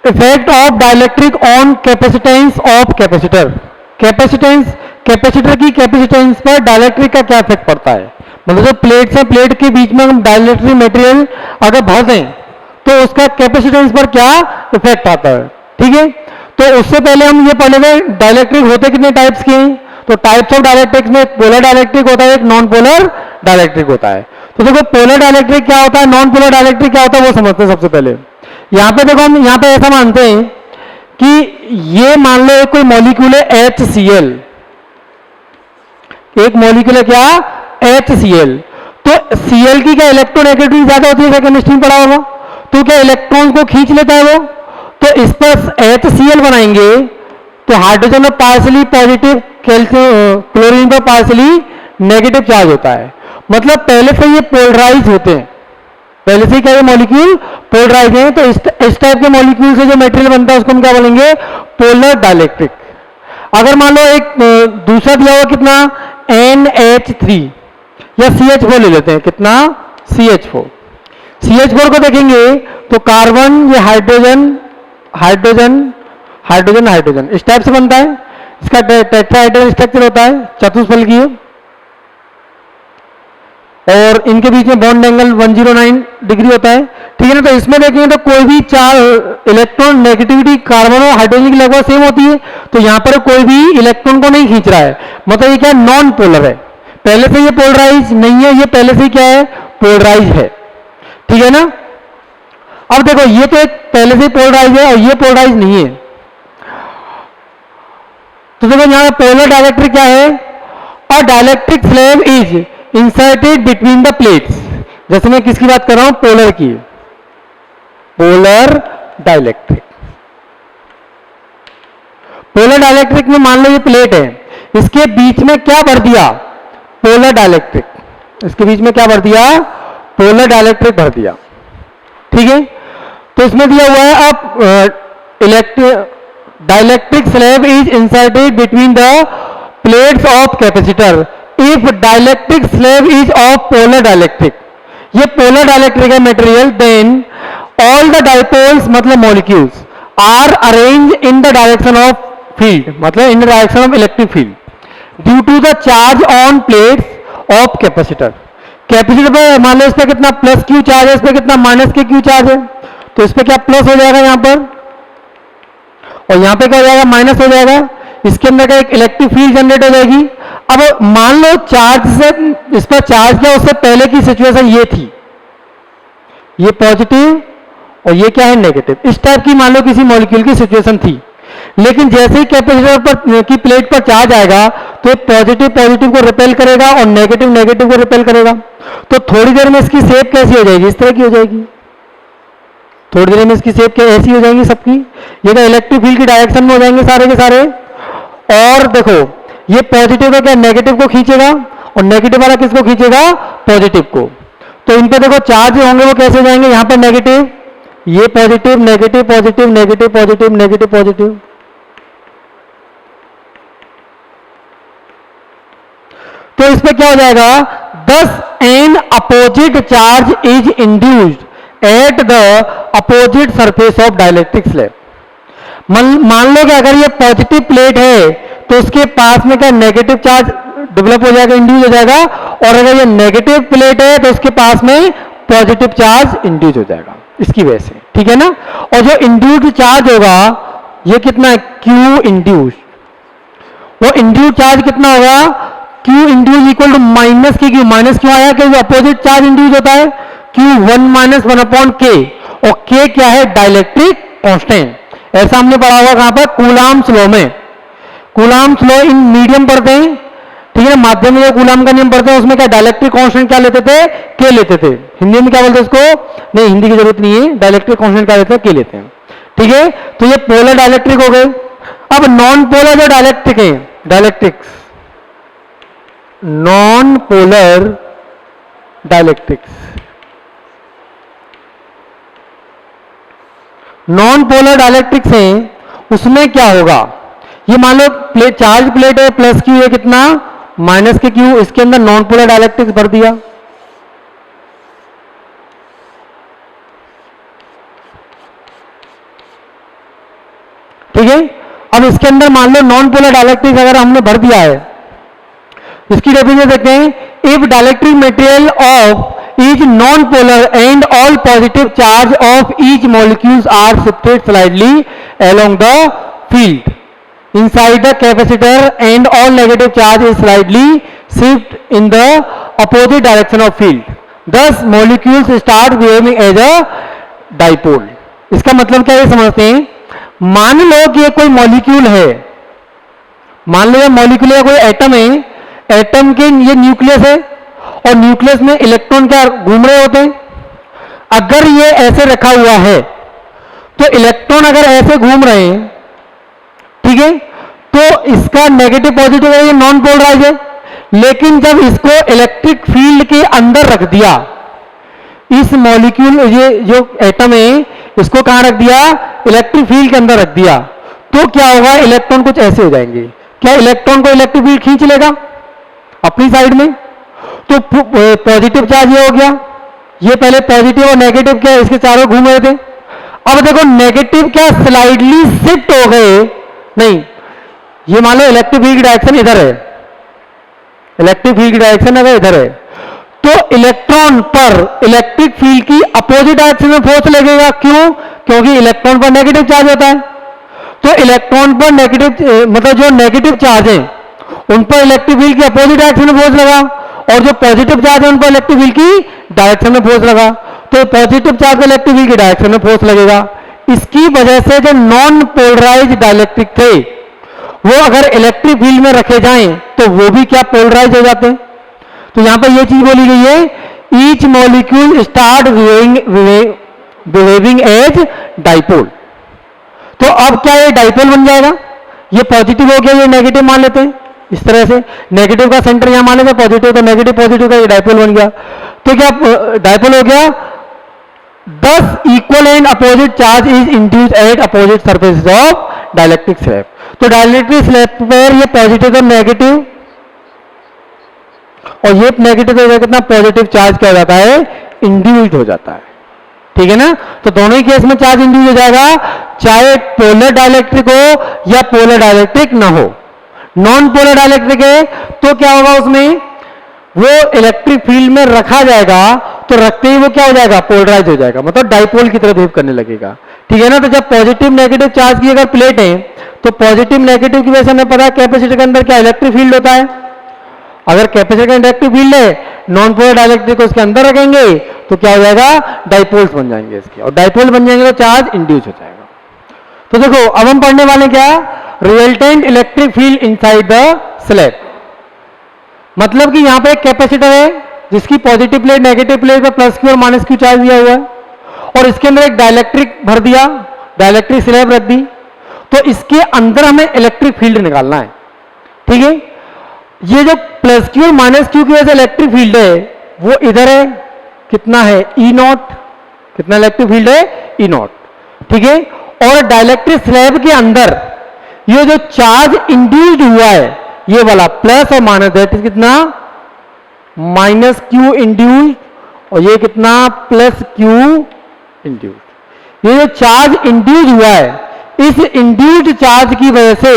effect of dielectric on capacitance of capacitor. Capacitance, capacitor की कैपेसिटेंस पर डाइलेक्ट्रिक का क्या इफेक्ट पड़ता है, मतलब जो प्लेट से प्लेट के बीच में हम डाइलेक्ट्रिक मटेरियल अगर भर दें तो उसका कैपेसिटेंस पर क्या इफेक्ट आता है। ठीक है, तो उससे पहले हम ये पढ़ लेंगे डाइलेक्ट्रिक होते कितने टाइप्स के हैं। तो टाइप्स ऑफ डाइलेक्ट्रिक्स में एक पोलर डाइलेक्ट्रिक होता है, एक नॉन पोलर डाइलेक्ट्रिक होता है। तो देखो पोलर डाइलेक्ट्रिक क्या होता है, नॉन पोलर डाइलेक्ट्रिक क्या होता है, वो समझते हैं सबसे पहले। यहां पे देखो हम यहां पे ऐसा मानते हैं कि ये मान लो एक कोई मॉलिक्यूल है HCl, एक मॉलिक्यूल है क्या HCl। तो Cl की क्या इलेक्ट्रोनेगेटिविटी ज्यादा होती है, क्या केमिस्ट्री में पढ़ा होगा। तो क्या इलेक्ट्रॉन को खींच लेता है वो, तो इस पर HCl बनाएंगे तो हाइड्रोजन में पार्सली पॉजिटिव, कैल्शियम क्लोरीन पर पार्सली नेगेटिव चार्ज होता है। मतलब पहले से ये पोलराइज होते हैं, पहले से क्या ये मॉलिक्यूल पोलराइज हैं। तो इस टाइप के मॉलिक्यूल से जो मटेरियल बनता है उसको हम क्या बोलेंगे, पोलर डाइलेक्ट्रिक। अगर मान लो एक दूसरा दिया हुआ कितना NH3 या CH4 ले लेते हैं, कितना CH4। CH4 को देखेंगे तो कार्बन, ये हाइड्रोजन हाइड्रोजन हाइड्रोजन हाइड्रोजन इस टाइप से बनता है। इसका टेट्राहेड्रल स्ट्रक्चर होता है, चतुष्फलकीय, और इनके बीच में बॉन्ड एंगल 109 डिग्री होता है। ठीक है ना। तो इसमें देखेंगे तो कोई भी चार इलेक्ट्रॉन नेगेटिविटी कार्बन और हाइड्रोजन की लगभग सेम होती है। तो यहां पर कोई भी इलेक्ट्रॉन को नहीं खींच रहा है, मतलब ये क्या नॉन पोलर है, पहले से ये पोलराइज नहीं है, ये पहले से क्या है पोलराइज है। ठीक है ना। अब देखो ये तो एक पहले से पोलराइज है और ये पोलराइज नहीं है। तो देखो यहां पोलर डाइलेक्ट्रिक क्या है, और dielectric slab is inserted between the plates. जैसे मैं किसकी बात कर रहा हूं, पोलर की, पोलर डाइलेक्ट्रिक। पोलर डाइलेक्ट्रिक में मान लो ये प्लेट है, इसके बीच में क्या भर दिया, पोलर डाइलेक्ट्रिक, इसके बीच में क्या भर दिया, पोलर डाइलेक्ट्रिक भर दिया। ठीक है। तो इसमें दिया हुआ है अब dielectric slab is inserted between the plates of capacitor if dielectric slab is of polar dielectric. ये पोलर डाइलेक्ट्रिक है material, then all the dipoles मतलब molecules are arrange in the direction of field, मतलब in the direction of electric field due to the charge on plates of capacitor. Capacitor पे मान लो इस पर कितना plus Q charge है, इस पर कितना माइनस के क्यू चार्ज है। तो इस पर क्या प्लस हो जाएगा यहां पर, और यहां पे क्या हो जाएगा माइनस हो जाएगा। इसके अंदर का एक इलेक्ट्रिक फील्ड जनरेट हो जाएगी। अब मान लो चार्ज से इस पर चार्ज किया, उससे पहले की सिचुएशन ये थी, ये पॉजिटिव और ये क्या है नेगेटिव, इस टाइप की मान लो किसी मॉलिक्यूल की सिचुएशन थी। लेकिन जैसे ही कैपेसिटर पर की प्लेट पर चार्ज आएगा तो ये पॉजिटिव पॉजिटिव को रिपेल करेगा और नेगेटिव नेगेटिव को रिपेल करेगा। तो थोड़ी देर में इसकी शेप कैसी हो जाएगी, इस तरह की हो जाएगी। थोड़ी देर में इसकी शेप क्या ऐसी हो जाएंगी सबकी, ये तो इलेक्ट्रिक फील्ड की डायरेक्शन में हो जाएंगे सारे के सारे। और देखो ये पॉजिटिव का क्या नेगेटिव को खींचेगा और नेगेटिव वाला किसको खींचेगा, पॉजिटिव को। तो इन पे देखो चार्ज होंगे वो कैसे जाएंगे, यहां पर नेगेटिव, ये positive negative positive negative positive negative positive. तो इस पे क्या हो जाएगा, 10 N opposite charge is induced at the opposite surface of dielectric slab. मान लो कि अगर ये पॉजिटिव प्लेट है तो उसके पास में क्या नेगेटिव चार्ज डेवलप हो जाएगा, इंड्यूस हो जाएगा, और अगर ये नेगेटिव प्लेट है तो उसके पास में पॉजिटिव चार्ज इंड्यूस हो जाएगा इसकी वजह से। ठीक है ना। और जो इंड्यूस्ड चार्ज होगा ये कितना है, क्यू इंड्यूस, वो इंड्यूस चार्ज कितना होगा, Q induce equal to minus के क्यू। माइनस क्यों आया, क्योंकि अपोजिट चार्ज इंड्यूस होता है, क्यू 1 माइनस 1 अपॉन के, और के क्या है डाइलेक्ट्रिक कांस्टेंट। ऐसा हमने पढ़ा हुआ कहां पर, कूलाम्स लॉ में। कूलाम्स लॉ इन मीडियम पढ़ते हैं, ठीक है। माध्यम में जो कूलाम का नियम पढ़ते हैं उसमें क्या डाइलेक्ट्रिक कांस्टेंट क्या लेते थे, के लेते थे। हिंदी में क्या बोलते हैं उसको, नहीं हिंदी की जरूरत नहीं है, डाइलेक्ट्रिक कांस्टेंट क्या लेते हैं, के लेते हैं। ठीक है। तो ये पोलर डाइलेक्ट्रिक हो गए। अब नॉन पोलर जो डाइलेक्ट्रिक है, dielectrics, non polar dielectrics, non polar dielectrics हैं, उसमें क्या होगा, ये मान लो प्लेट, चार्ज प्लेट है, प्लस क्यू है कितना माइनस के क्यू, इसके अंदर नॉन पोलर डाइलेक्ट्रिक्स भर दिया। ठीक है। अब इसके अंदर मान लो नॉन पोलर डाइलेक्ट्रिक अगर हमने भर दिया है, इसकी डेफिनेशन देखते हैं, if dielectric material of is non polar and all positive charge of each molecules are shifted slightly along the field inside the capacitor and all negative charge is slightly shift in the opposite direction of field. Thus molecules start behaving as a dipole. इसका मतलब क्या है समझते हैं। मान लो कि ये कोई मॉलिक्यूल है, मान लो ये मॉलिक्यूल है, कोई एटम है, एटम के ये न्यूक्लियस है और न्यूक्लियस में इलेक्ट्रॉन क्या घूम रहे होते हैं। अगर ये ऐसे रखा हुआ है तो इलेक्ट्रॉन अगर ऐसे घूम रहे हैं, ठीक है, तो इसका नेगेटिव पॉजिटिव है, ये नॉन पोलराइज है। लेकिन जब इसको इलेक्ट्रिक फील्ड के अंदर रख दिया, इस मॉलिक्यूल ये जो एटम है इसको कहां रख दिया, इलेक्ट्रिक फील्ड के अंदर रख दिया, तो क्या होगा, इलेक्ट्रॉन कुछ ऐसे हो जाएंगे। क्या इलेक्ट्रॉन को इलेक्ट्रिक फील्ड खींच लेगा अपनी साइड में, तो पॉजिटिव चार्ज ये हो गया, ये पहले पॉजिटिव और नेगेटिव क्या इसके चारों घूम रहे थे। अब देखो नेगेटिव क्या स्लाइडली शिफ्ट हो गए, नहीं, ये मान लो इलेक्ट्रिक फील्ड की डायरेक्शन इधर है, इलेक्ट्रिक फील्ड की डायरेक्शन अगर इधर है, तो इलेक्ट्रॉन पर इलेक्ट्रिक फील्ड की अपोजिट डायरेक्शन में फोर्स लगेगा। क्यों? क्योंकि इलेक्ट्रॉन पर नेगेटिव चार्ज होता है। तो इलेक्ट्रॉन पर नेगेटिव मतलब जो नेगेटिव चार्ज है उन पर इलेक्ट्रिक फील्ड की अपोजिट डायरेक्शन में फोर्स लगा, और जो पॉजिटिव चार्ज है उन पर इलेक्ट्रिक फील्ड की डायरेक्शन में फोर्स लगा। तो पॉजिटिव चार्ज पर इलेक्ट्रिक फील्ड की डायरेक्शन में फोर्स लगेगा। इसकी वजह से जो नॉन पोलराइज डाइलेक्ट्रिक थे वो अगर इलेक्ट्रिक फील्ड में रखे जाएं तो वो भी क्या पोलराइज हो जाते हैं। तो यहां पर ये चीज बोली गई है, each molecule start behaving as dipole. तो अब क्या ये डाइपोल बन जाएगा, ये पॉजिटिव हो गया, ये नेगेटिव मान लेते हैं इस तरह से, नेगेटिव का सेंटर यहां मान लेते हैं पॉजिटिव, तो नेगेटिव पॉजिटिव का ये डाइपोल बन गया। तो क्या डाइपोल हो गया। 10 equal and opposite charge is induced at opposite surface of dielectric slab. तो डाइलेक्ट्रिक स्लैब पर ये पॉजिटिव और नेगेटिव, और ये नेगेटिव हो कितना पॉजिटिव चार्ज क्या हो जाता है, इंड्यूस्ड हो जाता है। ठीक है ना। तो दोनों ही केस में चार्ज इंड्यूस हो जाएगा, चाहे पोलर डाइलेक्ट्रिक हो या पोलर डाइलेक्ट्रिक ना हो। नॉन पोलर डाइलेक्ट्रिक है तो क्या होगा, उसमें वो इलेक्ट्रिक फील्ड में रखा जाएगा, तो रखते ही वो क्या हो जाएगा, पोलराइज हो जाएगा, मतलब डाइपोल की तरह बिहेव करने लगेगा। ठीक है ना। तो जब पॉजिटिव नेगेटिव चार्ज की अगर प्लेट है तो पॉजिटिव नेगेटिव की वजह से हमें पता है कैपेसिटर के अंदर क्या इलेक्ट्रिक फील्ड होता है। अगर कैपेसिटर का इलेक्ट्रिक फील्ड है, नॉन पोलर डाइलेक्ट्रिक को उसके अंदर रखेंगे तो क्या हो जाएगा, डाइपोल्स बन जाएंगे इसके, और डाइपोल बन जाएंगे तो चार्ज इंड्यूस हो जाएगा। तो देखो अब हम पढ़ने वाले क्या, resultant electric field inside the slab. मतलब कि यहां पे एक कैपेसिटर है जिसकी पॉजिटिव प्लेट नेगेटिव प्लेट पर प्लस क्यू और माइनस क्यू चार्ज दिया हुआ है, और इसके अंदर एक डाइलेक्ट्रिक भर दिया, डाइलेक्ट्रिक स्लैब रख दी, तो इसके अंदर हमें इलेक्ट्रिक फील्ड निकालना है। ठीक है। ये जो प्लस क्यू और माइनस क्यू की वजह से इलेक्ट्रिक फील्ड है वो इधर है, कितना है, ई नॉट, कितना इलेक्ट्रिक फील्ड है, ई नॉट। ठीक है। और डाइलेक्ट्रिक स्लैब के अंदर ये जो चार्ज इंड्यूस्ड हुआ है, ये वाला प्लस और माइनस, दैट इज कितना, माइनस क्यू इंड्यूस्ड, और ये कितना, प्लस क्यू इंड्यूस्ड। ये जो चार्ज इंड्यूस्ड हुआ है, इस इंड्यूस्ड चार्ज की वजह से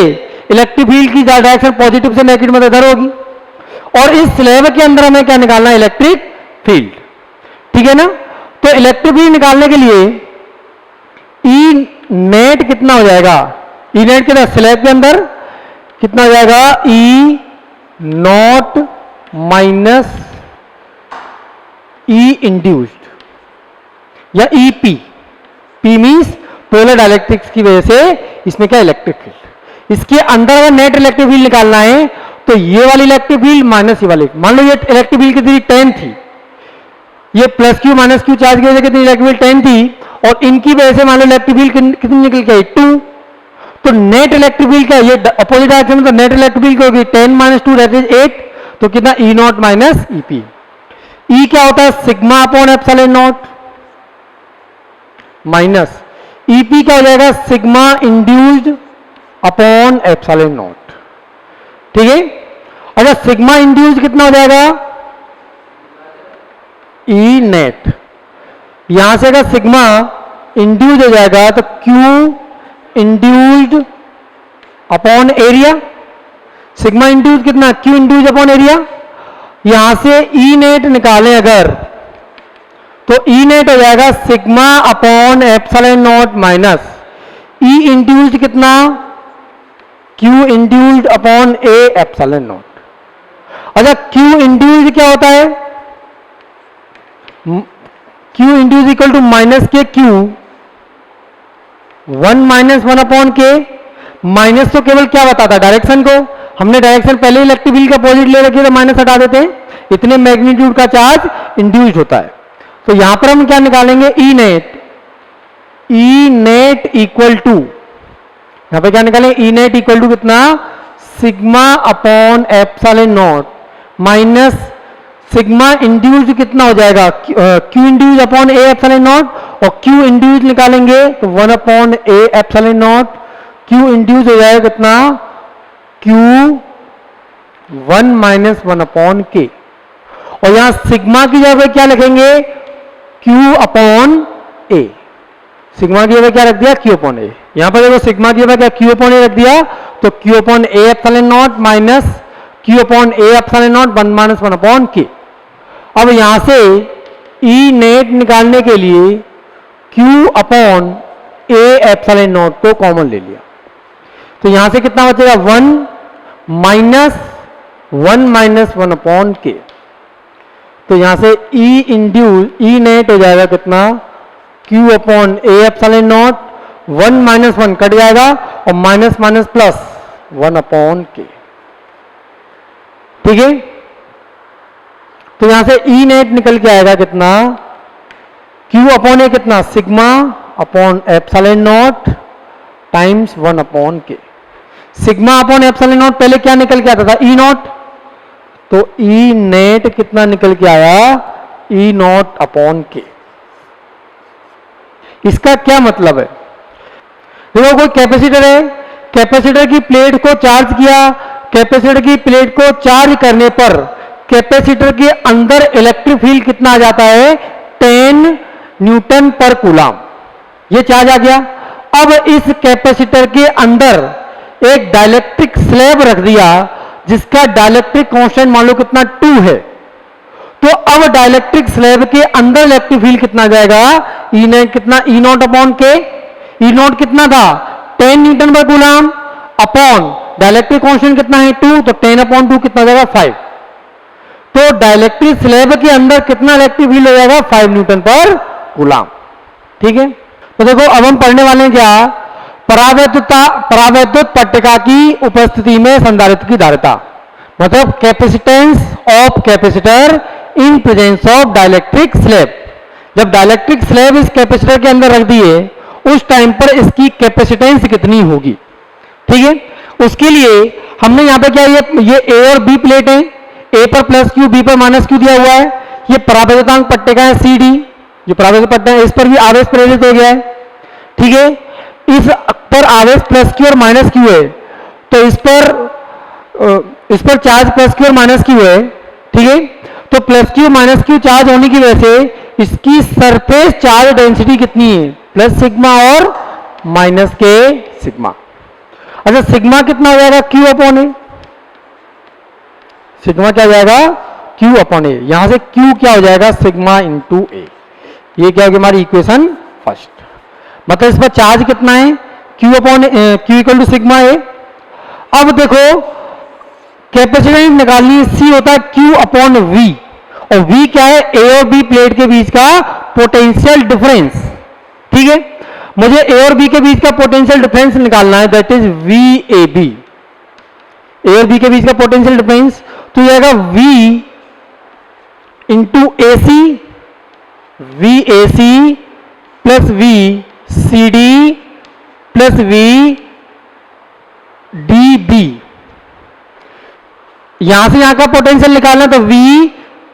इलेक्ट्रिक फील्ड की डायरेक्शन पॉजिटिव से नेगेटिव में इधर होगी, और इस स्लैब के अंदर हमें क्या निकालना है, इलेक्ट्रिक फील्ड। ठीक है ना। तो इलेक्ट्रिक फील्ड निकालने के लिए ई नेट कितना हो जाएगा, ई नेट कितना, स्लैब के अंदर कितना हो जाएगा, ई नॉट माइनस ई इंड्यूस्ड या E P. P means polar dielectrics की वजह से इसमें क्या, इलेक्ट्रिक फील्ड। इसके अंदर अगर नेट इलेक्ट्रिक फील्ड निकालना है तो ये वाली इलेक्ट्रिक फील्ड माइनस ये वाली, मान लो ये इलेक्ट्रिक फील्ड कितनी 10 थी, ये plus Q minus Q charge की वजह से कितनी इलेक्ट्रिक फील्ड 10 थी, और इनकी वजह से मान लो इलेक्ट्रिक फील्ड कितनी निकल के आई, 2। तो नेट इलेक्ट्रिक फील्ड क्या, ये अपोजिट डायरेक्शन में, तो नेट इलेक्ट्रिक फील्ड होगी 10 माइनस 2 दैट इज 8। तो कितना, ई नॉट माइनस ई पी। ई क्या होता है, sigma upon epsilon naught, minus E P क्या हो जाएगा, sigma induced upon epsilon not. ठीक है। अगर सिग्मा इंड्यूस्ड कितना हो जाएगा, ई नेट। यहां से अगर सिग्मा इंड्यूस्ड हो जाएगा तो Q induced upon area, sigma induce कितना, क्यू इंड्यूस अपॉन एरिया। यहां से ई नेट निकालें अगर, तो ई नेट हो जाएगा sigma upon epsilon naught minus E induced कितना, Q induced upon A epsilon naught. अच्छा क्यू इंड्यूस्ड क्या होता है, Q induce equal to minus के Q, 1 minus 1 upon K. Minus तो केवल क्या बताता है, डायरेक्शन को। हमने डायरेक्शन पहले इलेक्ट्रिक फील्ड का अपोजिट ले रखी है तो माइनस हटा देते हैं, इतने मैग्नीट्यूड का चार्ज इंड्यूस्ड होता है। तो यहां पर हम क्या निकालेंगे, E net, E net equal to, यहां पे क्या निकालेंगे, ई नेट इक्वल टू कितना, sigma upon epsilon naught minus sigma induced कितना हो जाएगा, Q induced upon A epsilon naught, और क्यू इंड्यूस्ड निकालेंगे तो 1 upon A epsilon naught, Q induced हो जाएगा कितना, क्यू 1 माइनस 1 अपॉन के। और यहां सिग्मा की जगह क्या लिखेंगे, क्यू अपॉन ए, सिग्मा की जगह क्या रख दिया, क्यू अपॉन ए। यहां पर देखो सिग्मा की जगह क्या क्यू अपॉन ए रख दिया, तो Q upon A epsilon naught minus Q upon A epsilon not 1 minus 1 upon के। अब यहां से ई नेट निकालने के लिए Q upon A epsilon not को कॉमन ले लिया, तो यहां से कितना बचेगा, 1 माइनस 1 अपॉन के। तो यहां से ई इंड्यूस, ई नेट हो जाएगा कितना, Q upon A epsilon not, 1 minus 1 cut जाएगा और minus minus plus 1 upon K. ठीक है, तो यहां से ई नेट निकल के आएगा कितना, क्यू अपॉन ए कितना, sigma upon epsilon not times 1 upon के। सिग्मा अपॉन एप्सिलॉन नॉट पहले क्या निकल के आता था, ई नॉट, तो ई नेट कितना निकल के आया, ई नॉट अपॉन के। इसका क्या मतलब है, देखो कोई कैपेसिटर है, कैपेसिटर की प्लेट को चार्ज किया, कैपेसिटर की प्लेट को चार्ज करने पर कैपेसिटर के अंदर इलेक्ट्रिक फील्ड कितना आ जाता है, 10 न्यूटन पर कूलम, ये चार्ज आ गया। अब इस कैपेसिटर के अंदर एक डाइलेक्ट्रिक स्लैब रख दिया जिसका डाइलेक्ट्रिक कांस्टेंट मान लो कितना 2 है, तो अब डाइलेक्ट्रिक स्लैब के अंदर इलेक्ट्रिक फील्ड कितना जाएगा, ई नेट कितना, ई नॉट अपॉन के। ई नॉट कितना था, 10 न्यूटन पर कूलम अपॉन डाइलेक्ट्रिक कांस्टेंट कितना है 2, तो 10 अपॉन 2 कितना जाएगा 5। तो डाइलेक्ट्रिक स्लैब के अंदर कितना इलेक्ट्रिक फील्ड हो जाएगा, 5 न्यूटन पर कूलम। ठीक है, तो देखो अब हम पढ़ने वाले हैं क्या, परावैद्युत पट्टिका की उपस्थिति में संधारित्र की धारिता, मतलब capacitance of capacitor in presence of dielectric slab. जब डाइलेक्ट्रिक स्लैब इस कैपेसिटर के अंदर रख दिए उस टाइम पर इसकी कैपेसिटेंस कितनी होगी। ठीक है, उसके लिए हमने यहां पे क्या, ये ए और बी प्लेट है, ए पर प्लस क्यू, बी पर माइनस क्यू दिया हुआ है। ये परावैद्युतांक पट्टिका है सी डी, जो परावैद्युत पट्टिका है, इस पर भी आवेश प्रेरित हो गया है। ठीक है, इस पर आवेश प्लस क्यू और माइनस क्यू है, तो इस पर चार्ज प्लस क्यू और माइनस क्यू है। ठीक है, तो plus Q minus Q charge होने की वजह से इसकी सरफेस चार्ज डेंसिटी कितनी है, प्लस सिग्मा और माइनस के सिग्मा। अच्छा सिग्मा कितना हो जाएगा, क्यू अपॉन ए, सिग्मा क्या हो जाएगा, क्यू अपॉन ए। यहां से क्यू क्या हो जाएगा, सिग्मा इंटू ए। ये क्या होगी हमारी इक्वेशन फर्स्ट, मतलब इस पर चार्ज कितना है, Q upon Q equal to sigma A. अब देखो कैपेसिटेंस निकालनी, सी होता है क्यू अपॉन वी, और वी क्या है, ए और बी प्लेट के बीच का पोटेंशियल डिफरेंस। ठीक है, मुझे ए और बी के बीच का पोटेंशियल डिफरेंस निकालना है, that is V A B, A और बी के बीच का पोटेंशियल डिफरेंस। तो ये आएगा V into A C, V A C plus V C D plus V D B. यहां से यहां का पोटेंशियल निकालना, तो V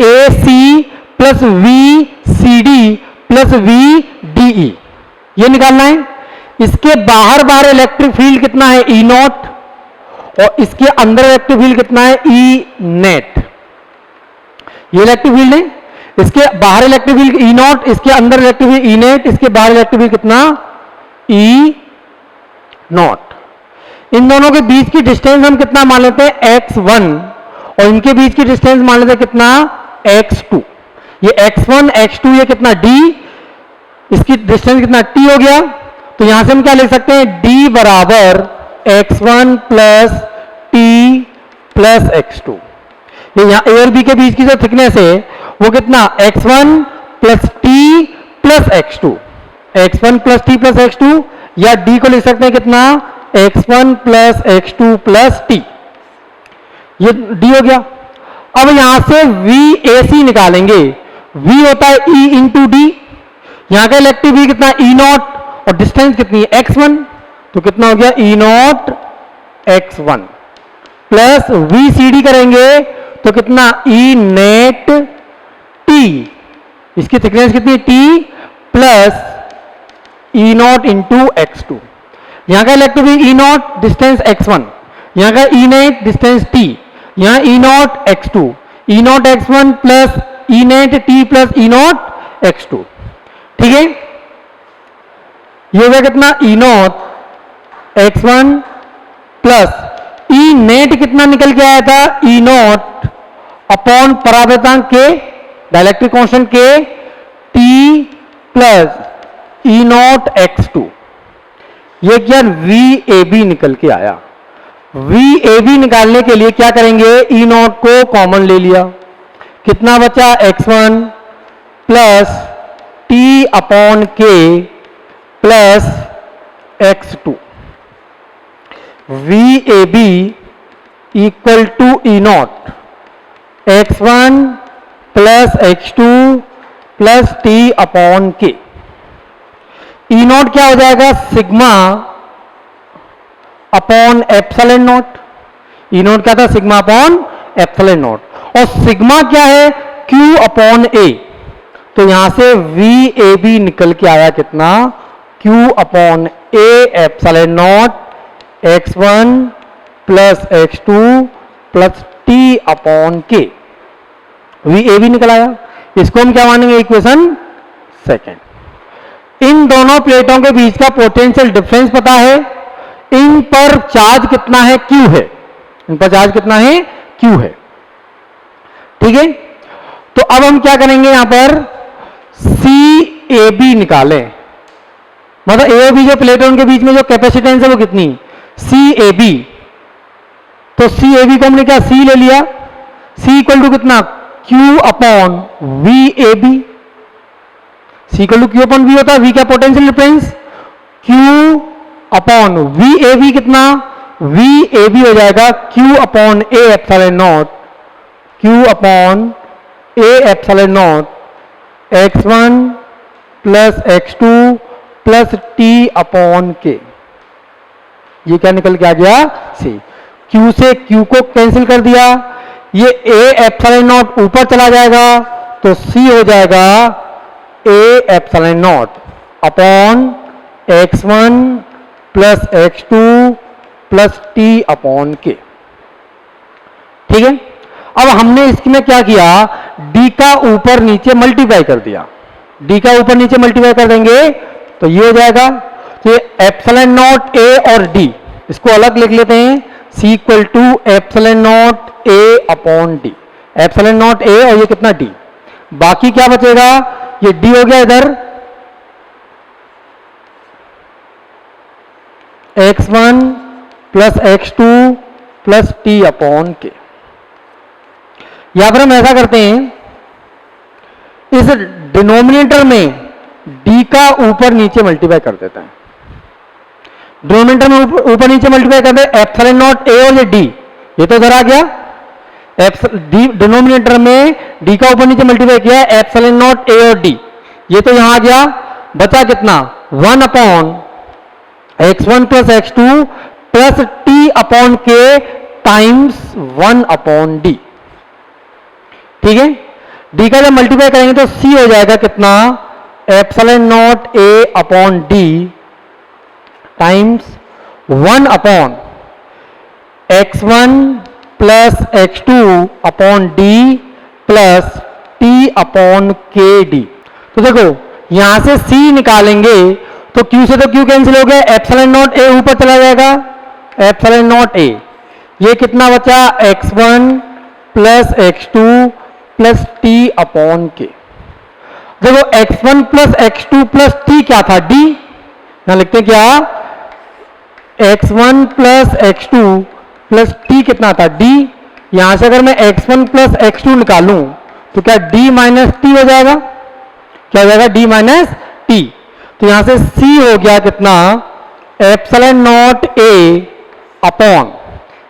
A C plus V C D plus V D E, ये निकालना है। इसके बाहर इलेक्ट्रिक फील्ड कितना है, ई नॉट, और इसके अंदर इलेक्ट्रिक फील्ड कितना है, ई नेट। ये इलेक्ट्रिक फील्ड है, इसके बाहर इलेक्ट्रिक फील्ड ई नॉट, इसके अंदर इलेक्ट्रिक फील्ड ई नेट, इसके बाहर इलेक्ट्रिक फील्ड कितना, ई नॉट। इन दोनों के बीच की डिस्टेंस हम कितना मान लेते हैं x1 और इनके बीच की डिस्टेंस मान लेते हैं कितना x2। ये x1 x2 ये कितना d, इसकी डिस्टेंस कितना t हो गया। तो यहां से हम क्या लिख सकते हैं d बराबर x1 plus t plus x2। ये यहां a और b के बीच की जो थिकनेस है वो कितना x1 plus t plus x2, x1 plus t plus x2, या d को लिख सकते हैं कितना x1 plus x2 plus t, ये d हो गया। अब यहां से VAC निकालेंगे, V होता है E इंटू डी, यहां का इलेक्ट्रिक V कितना E नॉट और डिस्टेंस कितनी है x1, तो कितना हो गया E naught x1 plus VCD करेंगे तो कितना E नेट T, इसकी थिकनेस कितनी T plus E not into x2, यहां का electric V E not distance x1, यहां का E नेट डिस्टेंस T, यहां E not x2, E naught x1 plus E net T plus E not x2। ठीक है, ये हो गया कितना E naught x1 plus E net कितना निकल के आया था E नॉट अपॉन परावर्तनांक के डाइलेक्ट्रिक कांस्टेंट के T plus E not x2, ये क्या VAB निकल के आया। VAB निकालने के लिए क्या करेंगे, E नॉट को कॉमन ले लिया, कितना बचा x1 plus T upon K plus x2, VAB equal to E naught x1 plus x2 plus T upon K। E naught क्या हो जाएगा sigma upon epsilon naught, E naught क्या था सिग्मा अपॉन एप्सिलॉन नॉट, और sigma क्या है Q upon A, तो यहां से VAB निकल के आया कितना Q upon A epsilon naught x1 plus x2 plus T upon K, VAB निकल आया। इसको हम क्या मानेंगे इक्वेशन सेकेंड। इन दोनों प्लेटों के बीच का पोटेंशियल डिफरेंस पता है, इन पर चार्ज कितना है Q है, इन पर चार्ज कितना है Q है। ठीक है, तो अब हम क्या करेंगे यहां पर CAB निकालें, मतलब A और B जो प्लेटों के बीच में जो कैपेसिटेंस है वो कितनी CAB, तो CAB को हमने क्या C ले लिया, C इक्वल टू कितना Q upon VAB, C equal to Q upon V होता है, V क्या potential difference Q upon VAB कितना VAB हो जाएगा Q upon A epsilon naught, Q upon A epsilon naught x1 plus x2 plus T upon K, ये क्या निकल के आ गया C। Q से Q को कैंसिल कर दिया, ये A एप्सिलॉन नॉट ऊपर चला जाएगा तो C हो जाएगा A epsilon not upon x1 plus x2 plus T upon K। ठीक है, अब हमने इसमें क्या किया D का ऊपर नीचे मल्टीप्लाई कर दिया, D का ऊपर नीचे मल्टीप्लाई कर देंगे तो ये हो जाएगा, तो ये एप्सिलॉन नॉट A और D इसको अलग लिख लेते हैं, C equal to epsilon naught A upon D, epsilon naught A और ये कितना D, बाकी क्या बचेगा ये D हो गया इधर x1 plus x2 plus T upon K। यहां पर हम ऐसा करते हैं, इस डिनोमिनेटर में D का ऊपर नीचे मल्टीप्लाई कर देते हैं, डिनोमिनेटर में ऊपर नीचे मल्टीप्लाई कर दे एप्सिलॉन नॉट A और ये D, ये तो इधर आ गया, डिनोमिनेटर में D का ऊपर नीचे मल्टीप्लाई किया एप्सिलॉन नॉट A और D, ये तो यहां आ गया, बचा कितना 1 upon x1 plus x2 plus T upon K times 1 upon D। ठीक है, D का जब मल्टीप्लाई करेंगे तो C हो जाएगा कितना epsilon naught A upon D times 1 upon x1 plus x2 upon D plus T upon KD। तो देखो यहां से C निकालेंगे तो Q से तो Q कैंसिल हो गया, एप्सिलॉन नॉट A ऊपर चला जाएगा एप्सिलॉन नॉट ए, ये कितना बचा x1 plus x2 plus T upon के। देखो x1 plus x2 plus T क्या था, d, यहां लिखते हैं क्या, x1 plus x2 plus T कितना था, d। यहां से अगर मैं x1 प्लस x2 निकालूं तो क्या d माइनस टी हो जाएगा, क्या हो जाएगा, d माइनस टी। तो यहां से c हो गया कितना, epsilon naught a upon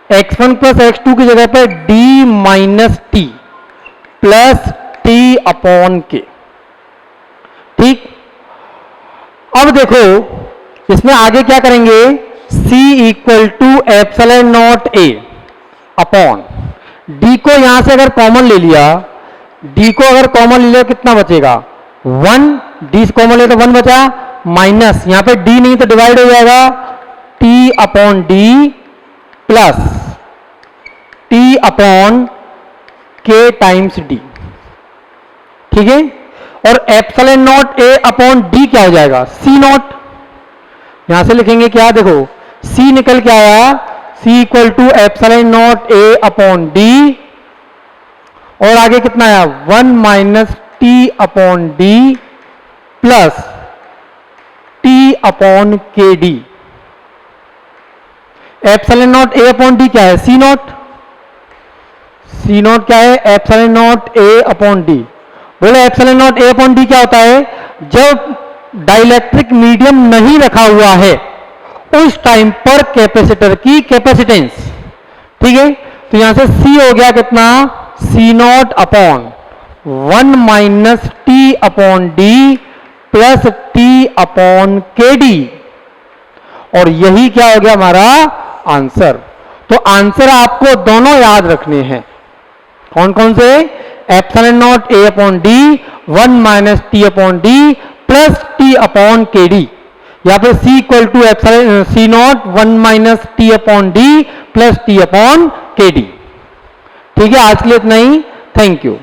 x1 plus x2 की जगह पर d minus T plus T upon K. ठीक, अब देखो इसमें आगे क्या करेंगे, c equal to epsilon naught a upon d को यहां से अगर कॉमन ले लिया, d को अगर कॉमन ले लिया कितना बचेगा 1, d से कॉमन ले तो 1 बचा, माइनस यहां पे d नहीं तो डिवाइड हो जाएगा t upon d plus t upon k times d। ठीक है, और epsilon naught a upon d क्या हो जाएगा, c नॉट। यहां से लिखेंगे क्या, देखो c निकल के आया, c equal to epsilon naught a upon d, और आगे कितना आया 1 minus T upon d plus T upon K D. Epsilon naught a upon d क्या है, c नॉट। c नॉट क्या है, epsilon naught a upon d। बोले epsilon naught a upon d क्या होता है, जब डाइलेक्ट्रिक मीडियम नहीं रखा हुआ है उस टाइम पर कैपेसिटर की कैपेसिटेंस। ठीक है, तो यहां से c हो गया कितना, c not upon 1 minus T upon d plus T upon K D, और यही क्या हो गया हमारा आंसर। तो आंसर आपको दोनों याद रखने हैं, कौन कौन से, epsilon naught a upon d 1 minus T upon d plus T upon K D, या फिर c equal to epsilon c naught 1 minus T upon d plus T upon K D. ठीक है, आज के लिए इतना ही, थैंक यू।